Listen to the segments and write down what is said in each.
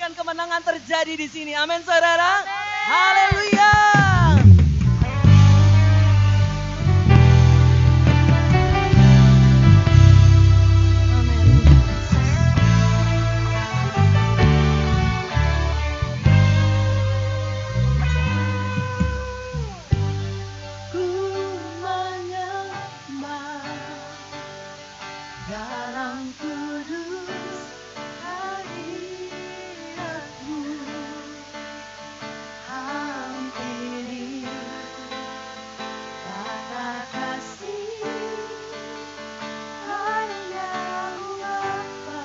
merasakan kemenangan terjadi di sini. Amin saudara. Haleluya. Dalam kudus hadirat-Mu, hampiri kata kasih karya-Mu Bapa.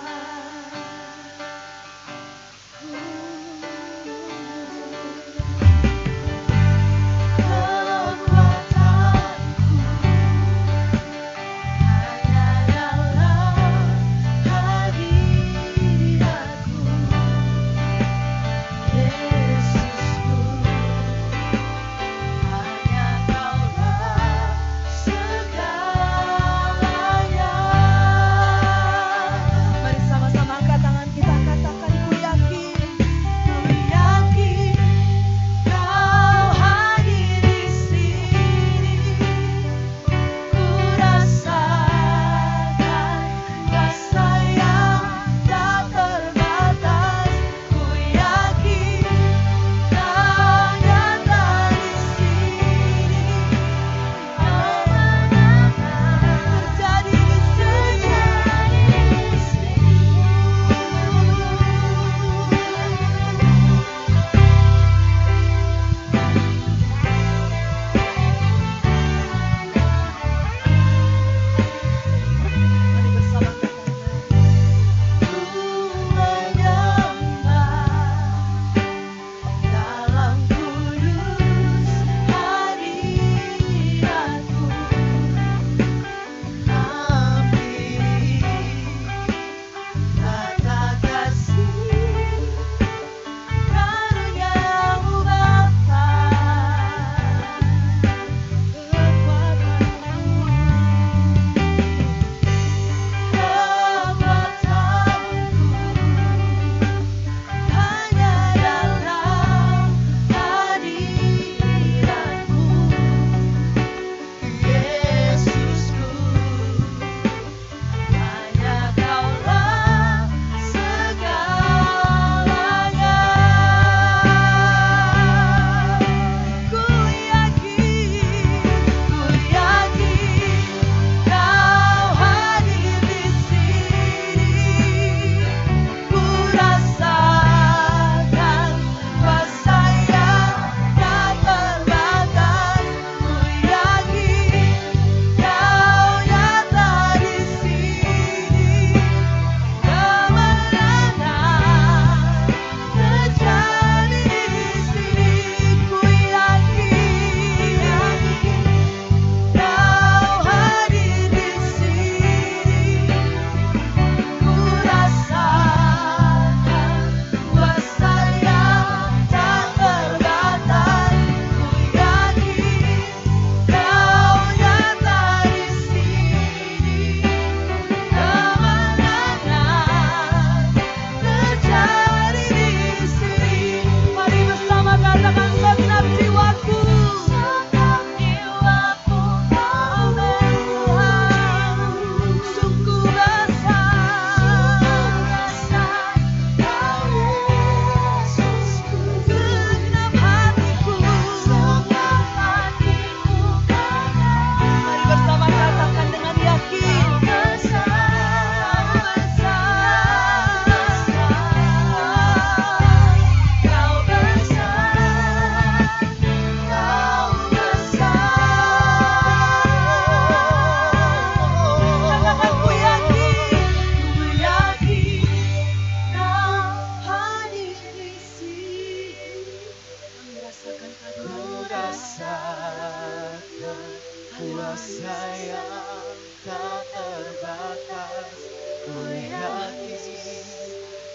kuasa yang tak terbatas. Ku yakin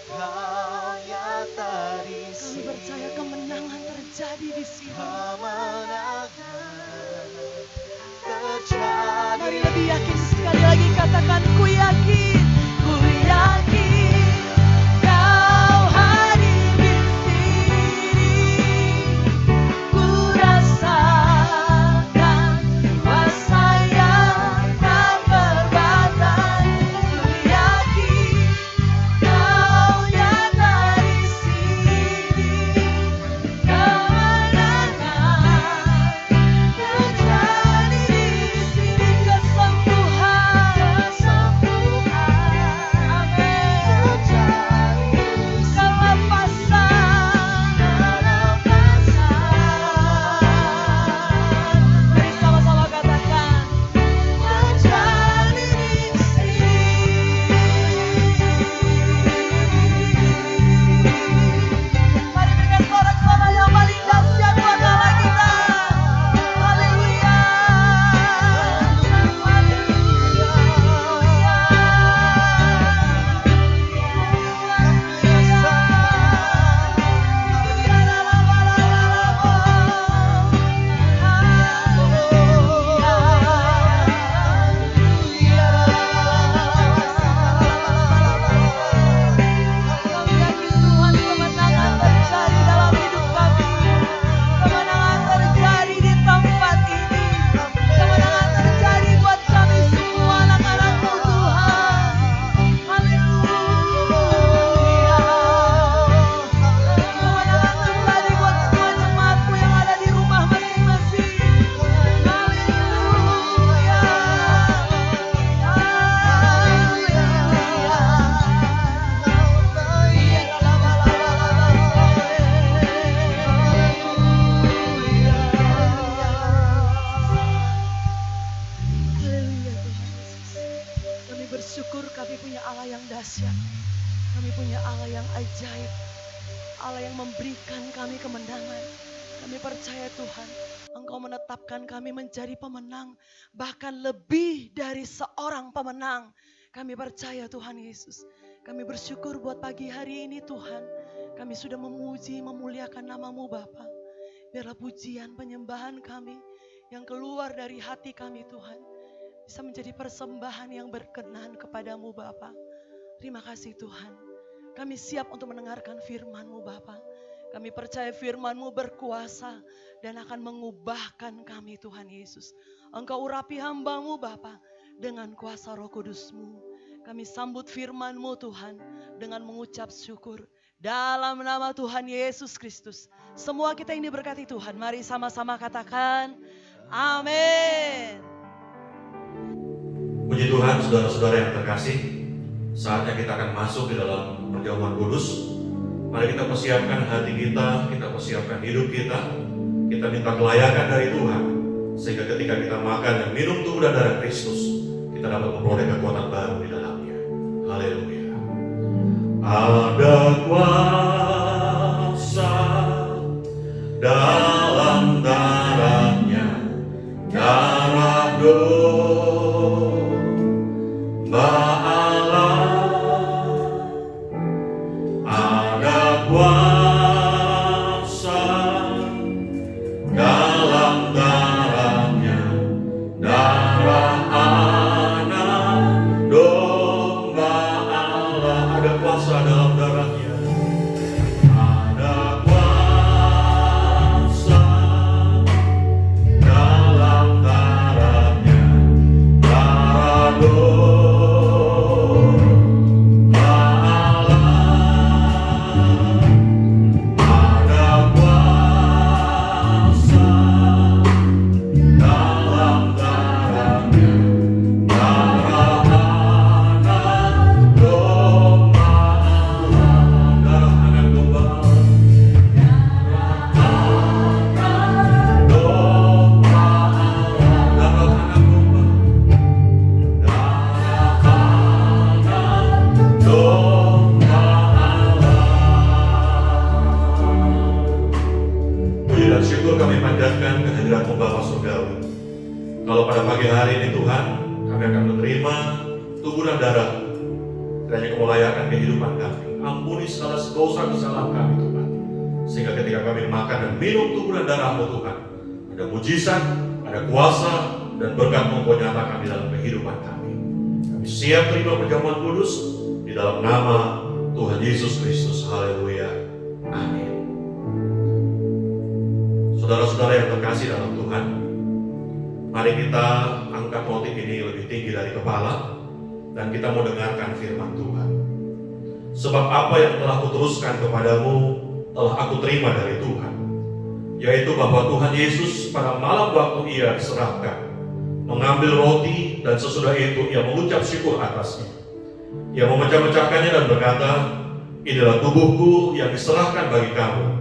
Kau nyata di sini. Kami percaya kemenangan terjadi di sini. Kemenangan terjadi. Mari lebih yakin sekali lagi, katakan ku yakin. Ku yakin Kau hadir. kami punya Allah yang dahsyat. Kami punya Allah yang ajaib. Allah yang memberikan kami kemenangan. Kami percaya Tuhan, Engkau menetapkan kami menjadi pemenang. Bahkan lebih dari seorang pemenang. Kami percaya Tuhan Yesus. Kami bersyukur buat pagi hari ini Tuhan. Kami sudah memuji, memuliakan nama-Mu Bapa. Biarlah pujian, penyembahan kami yang keluar dari hati kami Tuhan. Bisa menjadi persembahan yang berkenan kepadamu Bapa. Terima kasih Tuhan. Kami siap untuk mendengarkan firman-Mu Bapa. Kami percaya firman-Mu berkuasa dan akan mengubahkan kami Tuhan Yesus. Engkau urapi hamba-Mu Bapa dengan kuasa Roh Kudus-Mu. Kami sambut firman-Mu Tuhan dengan mengucap syukur. Dalam nama Tuhan Yesus Kristus. Semua kita ini diberkati Tuhan. Mari sama-sama katakan amin. Puji Tuhan, saudara-saudara yang terkasih. Saatnya kita akan masuk di dalam perjamuan kudus. Mari kita persiapkan hati kita persiapkan hidup kita. Kita minta kelayakan dari Tuhan. Sehingga ketika kita makan dan minum tubuh dan darah Kristus, kita dapat memperoleh kekuatan baru di dalamnya. Haleluya. Ada kuasa dalam darahnya, darah domba Allah. Ada kuasa dalam darahnya, darah anak domba Allah. Ada kuasa dalam darahnya. Ada kuasa dalam darahnya, darah domba Allah. Ada kuasa dalam darahnya, darah anak domba Allah. Darah anak domba Allah. Puji dan syukur kami panjatkan kehadirat-Mu Bapa Surgawi. Kalau pada pagi hari ini Tuhan, kami akan menerima tubuh dan darah. Kiranya Kau melayakan kehidupan kami. Ampuni segala dosa kesalahan kami Tuhan. Sehingga ketika kami makan dan minum tubuh dan darah-Mu Tuhan, ada mujizat, ada kuasa, dan berkat-Mu Kau nyatakan di dalam kehidupan kami. Kami siap terima perjamuan kudus di dalam nama Tuhan Yesus Kristus. Haleluya. Amin. Saudara-saudara yang terkasih dalam Tuhan, mari kita angkat motif ini lebih tinggi dari kepala dan kita mau dengarkan firman Tuhan. Sebab apa yang telah Kuteruskan kepadamu telah Aku terima dari Tuhan, yaitu bahwa Tuhan Yesus pada malam waktu Ia diserahkan mengambil roti dan sesudah itu Ia mengucap syukur atasnya. Ia memecah-mecahkannya dan berkata, "Inilah tubuhku yang diserahkan bagi kamu.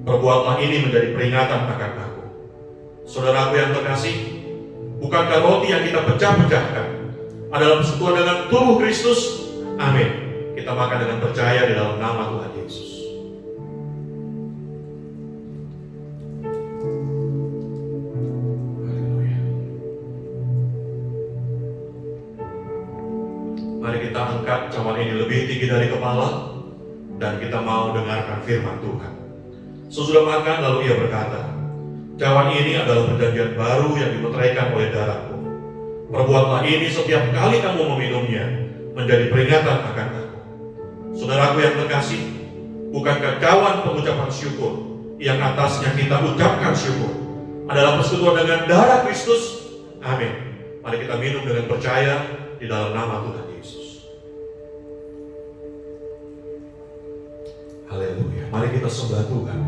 Perbuatlah ini menjadi peringatan akan Aku." Saudaraku yang terkasih, bukankah roti yang kita pecah-pecahkan adalah persekutuan dengan tubuh Kristus? Amin. Kita makan dengan percaya di dalam nama Tuhan Yesus. Haleluya. Mari kita angkat cawan ini lebih tinggi dari kepala dan kita mau dengarkan firman Tuhan. Sesudah makan lalu Ia berkata, "Cawan ini adalah perjanjian baru yang dimeteraikan oleh darahku. Perbuatlah ini setiap kali kamu meminumnya menjadi peringatan akan Aku." Saudaraku yang terkasih, bukankah cawan pengucapan syukur yang atasnya kita ucapkan syukur adalah persekutuan dengan darah Kristus? Amin. Mari kita minum dengan percaya di dalam nama Tuhan Yesus. Haleluya. Mari kita sembah Tuhan.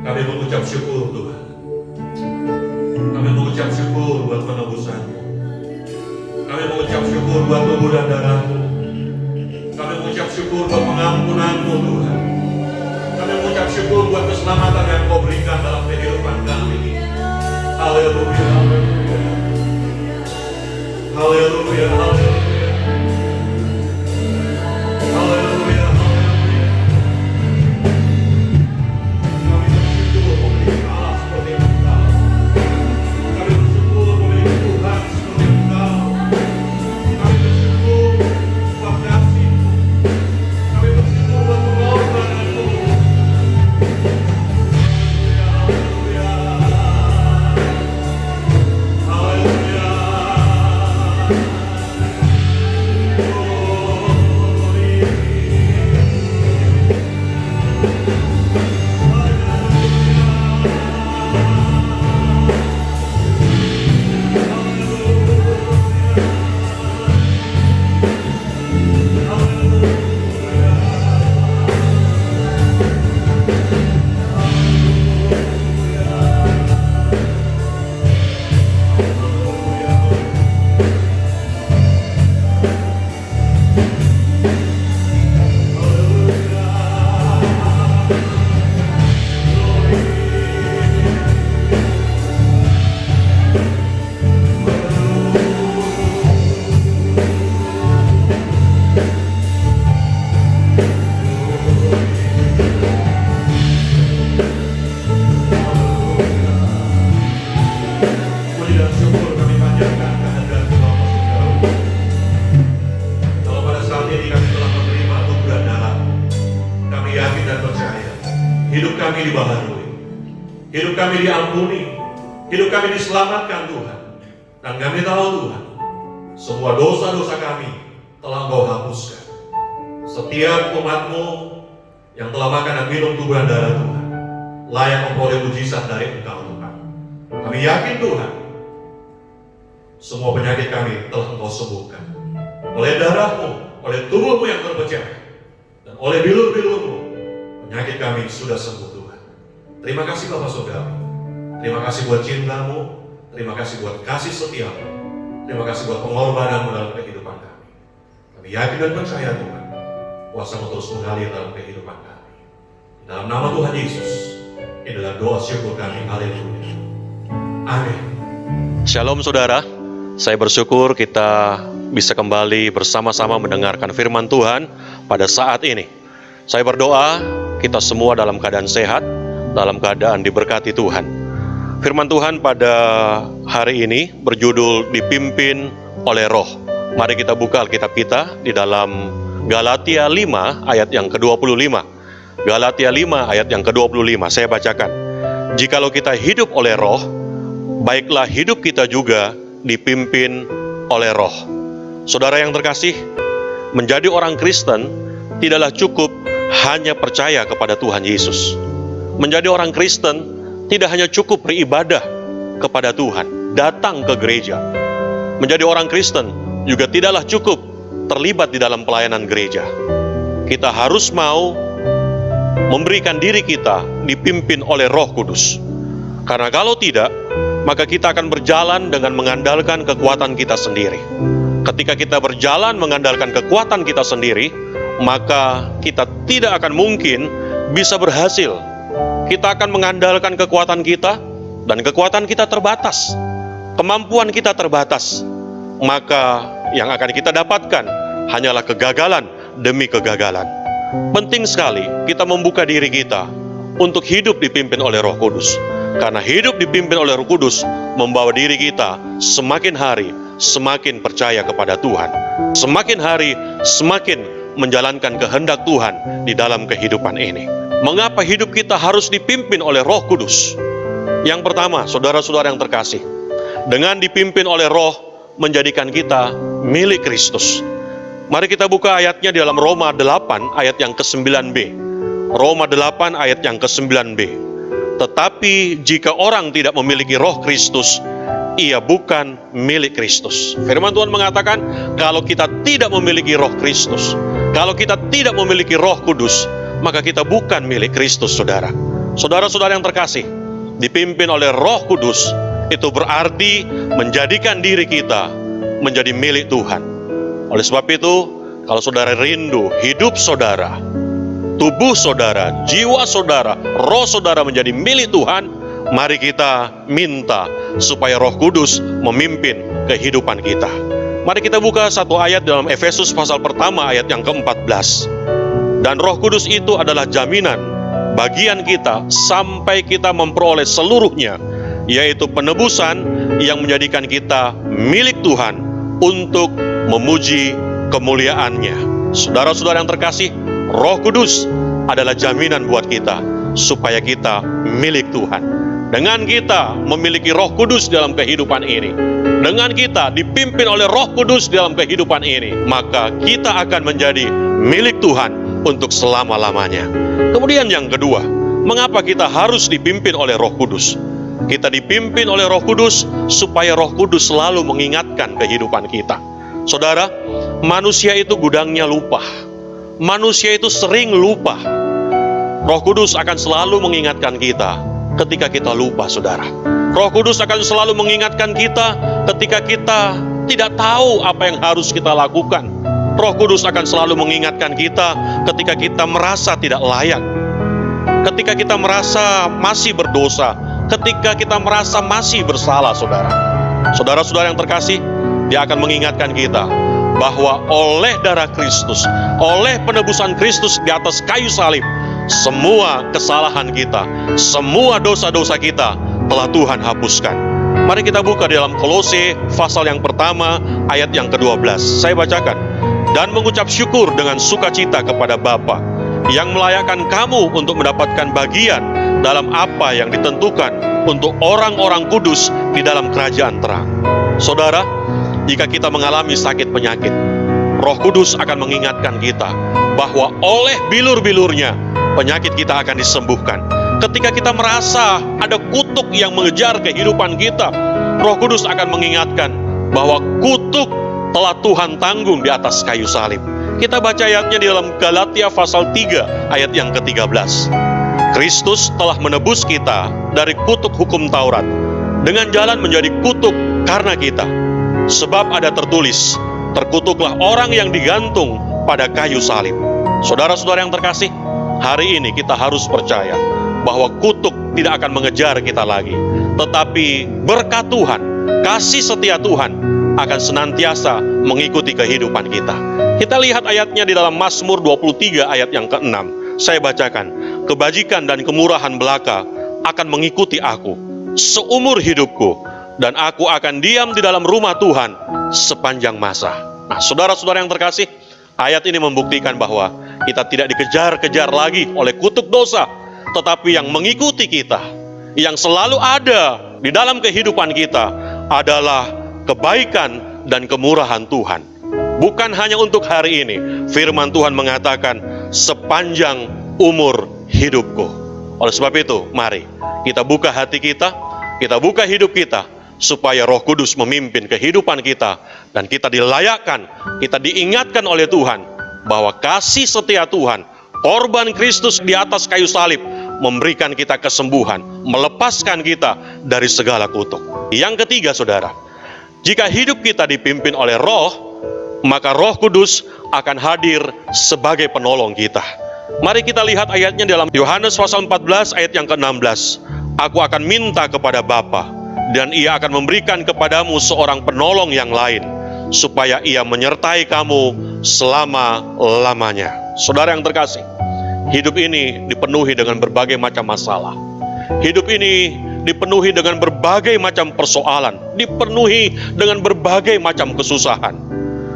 Kami mengucap syukur Tuhan. Kami mengucap syukur buat penebusan-Mu. Kami mengucap syukur buat tubuh dan darah-Mu. Kami mengucap syukur buat pengampunan-Mu Tuhan. Kami mengucap syukur buat keselamatan yang Kau berikan dalam kehidupan kami. Haleluya. Haleluya. Haleluya. Haleluya. Hidup kami dibaharui, hidup kami diampuni, hidup kami diselamatkan Tuhan. Dan kami tahu Tuhan, semua dosa-dosa kami telah Engkau hapuskan. Setiap umat-Mu yang telah makan dan minum tubuh dan darah Tuhan, layak memperoleh mujizat dari Engkau Tuhan. Kami yakin Tuhan, semua penyakit kami telah Engkau sembuhkan. Oleh darah-Mu, oleh tubuh-Mu yang terpecah, dan oleh bilur-bilur-Mu, penyakit kami sudah sembuh Tuhan. Terima kasih Bapak Saudara. Terima kasih buat cinta-Mu. Terima kasih buat kasih setia-Mu. Terima kasih buat pengorbanan-Mu dalam kehidupan kami. Kami yakin dan percaya Tuhan, kuasa-Mu terus mengalir dalam kehidupan kami. Dalam nama Tuhan Yesus, ini adalah doa syukur kami. Haleluya. Amin. Shalom saudara, saya bersyukur kita bisa kembali bersama-sama mendengarkan firman Tuhan pada saat ini. Saya berdoa kita semua dalam keadaan sehat, dalam keadaan diberkati Tuhan. Firman Tuhan pada hari ini berjudul dipimpin oleh Roh. Mari kita buka Alkitab kita di dalam Galatia 5 ayat yang ke-25. Galatia 5 ayat yang ke-25, saya bacakan. Jikalau kita hidup oleh Roh, baiklah hidup kita juga dipimpin oleh Roh. Saudara yang terkasih, menjadi orang Kristen tidaklah cukup hanya percaya kepada Tuhan Yesus. Menjadi orang Kristen tidak hanya cukup beribadah kepada Tuhan, datang ke gereja. Menjadi orang Kristen juga tidaklah cukup terlibat di dalam pelayanan gereja. Kita harus mau memberikan diri kita dipimpin oleh Roh Kudus. Karena kalau tidak, maka kita akan berjalan dengan mengandalkan kekuatan kita sendiri. Ketika kita berjalan mengandalkan kekuatan kita sendiri, maka kita tidak akan mungkin bisa berhasil. Kita akan mengandalkan kekuatan kita, dan kekuatan kita terbatas. Kemampuan kita terbatas. Maka yang akan kita dapatkan hanyalah kegagalan demi kegagalan. Penting sekali kita membuka diri kita untuk hidup dipimpin oleh Roh Kudus. Karena hidup dipimpin oleh Roh Kudus membawa diri kita semakin hari semakin percaya kepada Tuhan. Semakin hari semakin menjalankan kehendak Tuhan di dalam kehidupan ini. Mengapa hidup kita harus dipimpin oleh Roh Kudus? Yang pertama, saudara-saudara yang terkasih, dengan dipimpin oleh Roh menjadikan kita milik Kristus. Mari kita buka ayatnya di dalam Roma 8 ayat yang ke-9b. Roma 8 ayat yang ke-9b. Tetapi jika orang tidak memiliki Roh Kristus, ia bukan milik Kristus. Firman Tuhan mengatakan, kalau kita tidak memiliki Roh Kristus, kalau kita tidak memiliki Roh Kudus, maka kita bukan milik Kristus, saudara. Saudara-saudara yang terkasih, dipimpin oleh Roh Kudus, itu berarti menjadikan diri kita menjadi milik Tuhan. Oleh sebab itu, kalau saudara rindu hidup saudara, tubuh saudara, jiwa saudara, roh saudara menjadi milik Tuhan, mari kita minta supaya Roh Kudus memimpin kehidupan kita. Mari kita buka satu ayat dalam Efesus pasal pertama ayat yang ke-14. Dan Roh Kudus itu adalah jaminan bagian kita sampai kita memperoleh seluruhnya, yaitu penebusan yang menjadikan kita milik Tuhan untuk memuji kemuliaannya. Saudara-saudara yang terkasih, Roh Kudus adalah jaminan buat kita supaya kita milik Tuhan. Dengan kita memiliki Roh Kudus dalam kehidupan ini, dengan kita dipimpin oleh Roh Kudus dalam kehidupan ini, maka kita akan menjadi milik Tuhan untuk selama-lamanya. Kemudian yang kedua, mengapa kita harus dipimpin oleh Roh Kudus? Kita dipimpin oleh Roh Kudus supaya Roh Kudus selalu mengingatkan kehidupan kita. Saudara, manusia itu gudangnya lupa. Manusia itu sering lupa. Roh Kudus akan selalu mengingatkan kita ketika kita lupa, saudara. Roh Kudus akan selalu mengingatkan kita ketika kita tidak tahu apa yang harus kita lakukan. Roh Kudus akan selalu mengingatkan kita ketika kita merasa tidak layak, ketika kita merasa masih berdosa, ketika kita merasa masih bersalah, saudara. Saudara-saudara yang terkasih, Dia akan mengingatkan kita bahwa oleh darah Kristus, oleh penebusan Kristus di atas kayu salib, semua kesalahan kita, semua dosa-dosa kita telah Tuhan hapuskan. Mari kita buka di dalam Kolose pasal yang pertama ayat yang ke-12. Saya bacakan. Dan mengucap syukur dengan sukacita kepada Bapa yang melayakkan kamu untuk mendapatkan bagian dalam apa yang ditentukan untuk orang-orang kudus di dalam kerajaan terang. Saudara, jika kita mengalami sakit penyakit, Roh Kudus akan mengingatkan kita bahwa oleh bilur-bilurnya penyakit kita akan disembuhkan. Ketika kita merasa ada kutuk yang mengejar kehidupan kita, Roh Kudus akan mengingatkan bahwa kutuk telah Tuhan tanggung di atas kayu salib. Kita baca ayatnya di dalam Galatia pasal 3 ayat yang ke-13. Kristus telah menebus kita dari kutuk hukum Taurat dengan jalan menjadi kutuk karena kita. Sebab ada tertulis, terkutuklah orang yang digantung pada kayu salib. Saudara-saudara yang terkasih, hari ini kita harus percaya bahwa kutuk tidak akan mengejar kita lagi, tetapi berkat Tuhan, kasih setia Tuhan akan senantiasa mengikuti kehidupan kita. Kita lihat ayatnya di dalam Mazmur 23 ayat yang ke-6. Saya bacakan, kebajikan dan kemurahan belaka akan mengikuti aku seumur hidupku, dan aku akan diam di dalam rumah Tuhan sepanjang masa. Nah, saudara-saudara yang terkasih, ayat ini membuktikan bahwa kita tidak dikejar-kejar lagi oleh kutuk dosa, tetapi yang mengikuti kita, yang selalu ada di dalam kehidupan kita adalah kebaikan dan kemurahan Tuhan. Bukan hanya untuk hari ini, firman Tuhan mengatakan sepanjang umur hidupku. Oleh sebab itu, mari kita buka hati kita buka hidup kita, supaya Roh Kudus memimpin kehidupan kita, dan kita dilayakkan, kita diingatkan oleh Tuhan bahwa kasih setia Tuhan, korban Kristus di atas kayu salib, memberikan kita kesembuhan, melepaskan kita dari segala kutuk. Yang ketiga, saudara, jika hidup kita dipimpin oleh Roh, maka Roh Kudus akan hadir sebagai penolong kita. Mari kita lihat ayatnya dalam Yohanes pasal 14 ayat yang ke-16. Aku akan minta kepada Bapa, dan Ia akan memberikan kepadamu seorang penolong yang lain, supaya Ia menyertai kamu selama-lamanya. Saudara yang terkasih, hidup ini dipenuhi dengan berbagai macam masalah. Hidup ini dipenuhi dengan berbagai macam persoalan, dipenuhi dengan berbagai macam kesusahan.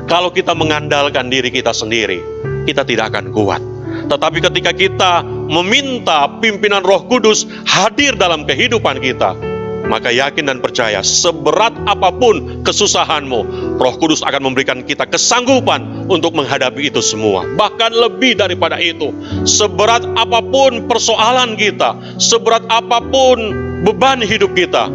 Kalau kita mengandalkan diri kita sendiri, kita tidak akan kuat. Tetapi ketika kita meminta pimpinan Roh Kudus hadir dalam kehidupan kita, maka yakin dan percaya, seberat apapun kesusahanmu, Roh Kudus akan memberikan kita kesanggupan untuk menghadapi itu semua. Bahkan lebih daripada itu, seberat apapun persoalan kita, seberat apapun beban hidup kita,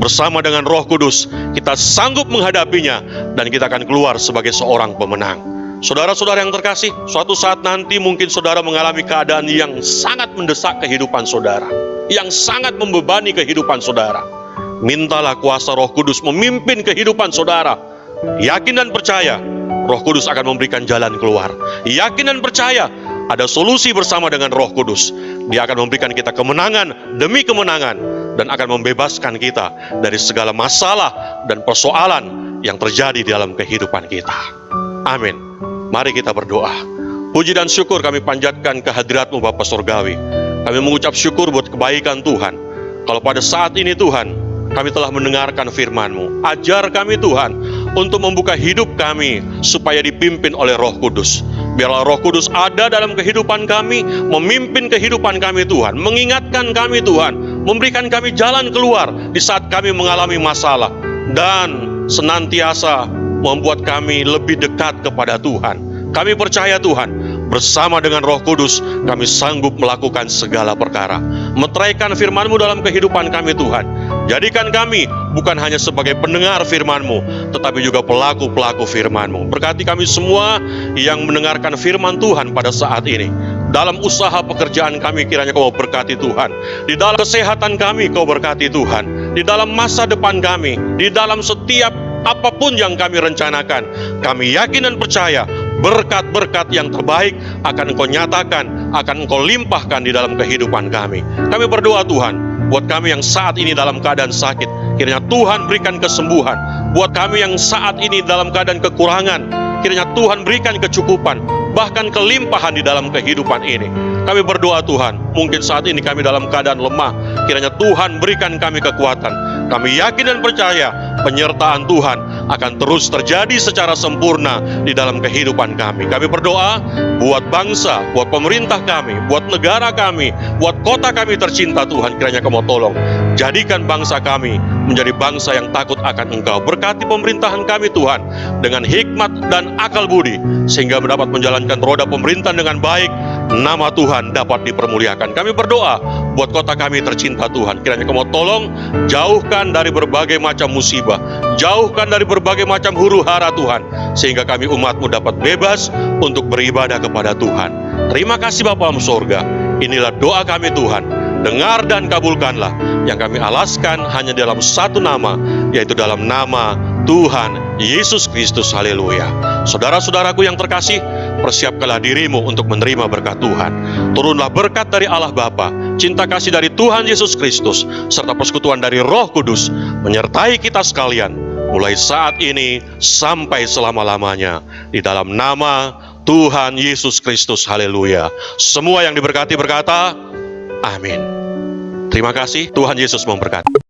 bersama dengan Roh Kudus, kita sanggup menghadapinya, dan kita akan keluar sebagai seorang pemenang. Saudara-saudara yang terkasih, suatu saat nanti mungkin saudara mengalami keadaan yang sangat mendesak kehidupan saudara, yang sangat membebani kehidupan saudara. Mintalah kuasa Roh Kudus memimpin kehidupan saudara. Yakin dan percaya, Roh Kudus akan memberikan jalan keluar. Yakin dan percaya, ada solusi bersama dengan Roh Kudus. Dia akan memberikan kita kemenangan demi kemenangan, dan akan membebaskan kita dari segala masalah dan persoalan yang terjadi di dalam kehidupan kita. Amin. Mari kita berdoa. Puji dan syukur kami panjatkan kehadirat-Mu Bapa Surgawi. Kami mengucap syukur buat kebaikan Tuhan. Kalau pada saat ini Tuhan, kami telah mendengarkan firman-Mu. Ajar kami Tuhan untuk membuka hidup kami supaya dipimpin oleh Roh Kudus. Biarlah Roh Kudus ada dalam kehidupan kami, memimpin kehidupan kami Tuhan, mengingatkan kami Tuhan, memberikan kami jalan keluar di saat kami mengalami masalah. Dan senantiasa membuat kami lebih dekat kepada Tuhan. Kami percaya Tuhan, bersama dengan Roh Kudus kami sanggup melakukan segala perkara. Meteraikan firman-Mu dalam kehidupan kami Tuhan. Jadikan kami bukan hanya sebagai pendengar firman-Mu, tetapi juga pelaku-pelaku firman-Mu. Berkati kami semua yang mendengarkan firman Tuhan pada saat ini. Dalam usaha pekerjaan kami kiranya Kau berkati Tuhan. Di dalam kesehatan kami Kau berkati Tuhan. Di dalam masa depan kami, di dalam setiap apapun yang kami rencanakan, kami yakin dan percaya berkat-berkat yang terbaik akan Engkau nyatakan, akan Engkau limpahkan di dalam kehidupan kami. Kami berdoa Tuhan, buat kami yang saat ini dalam keadaan sakit, kiranya Tuhan berikan kesembuhan. Buat kami yang saat ini dalam keadaan kekurangan, kiranya Tuhan berikan kecukupan, bahkan kelimpahan di dalam kehidupan ini. Kami berdoa Tuhan, mungkin saat ini kami dalam keadaan lemah, kiranya Tuhan berikan kami kekuatan. Kami yakin dan percaya penyertaan Tuhan akan terus terjadi secara sempurna di dalam kehidupan kami. Kami berdoa buat bangsa, buat pemerintah kami, buat negara kami, buat kota kami tercinta Tuhan, kiranya Kau mau tolong. Jadikan bangsa kami menjadi bangsa yang takut akan Engkau. Berkati pemerintahan kami Tuhan dengan hikmat dan akal budi, sehingga mendapat menjalankan roda pemerintahan dengan baik. Nama Tuhan dapat dipermuliakan. Kami berdoa buat kota kami tercinta Tuhan, kiranya Kau mau tolong, jauhkan dari berbagai macam musibah, jauhkan dari berbagai macam huru-hara Tuhan, sehingga kami umat-Mu dapat bebas untuk beribadah kepada Tuhan. Terima kasih Bapa di surga. Inilah doa kami Tuhan. Dengar dan kabulkanlah yang kami alaskan hanya dalam satu nama, yaitu dalam nama Tuhan Yesus Kristus. Haleluya. Saudara-saudaraku yang terkasih, persiapkanlah dirimu untuk menerima berkat Tuhan. Turunlah berkat dari Allah Bapa, cinta kasih dari Tuhan Yesus Kristus, serta persekutuan dari Roh Kudus menyertai kita sekalian, mulai saat ini sampai selama-lamanya. Di dalam nama Tuhan Yesus Kristus. Haleluya. Semua yang diberkati berkata, amin. Terima kasih, Tuhan Yesus memberkati.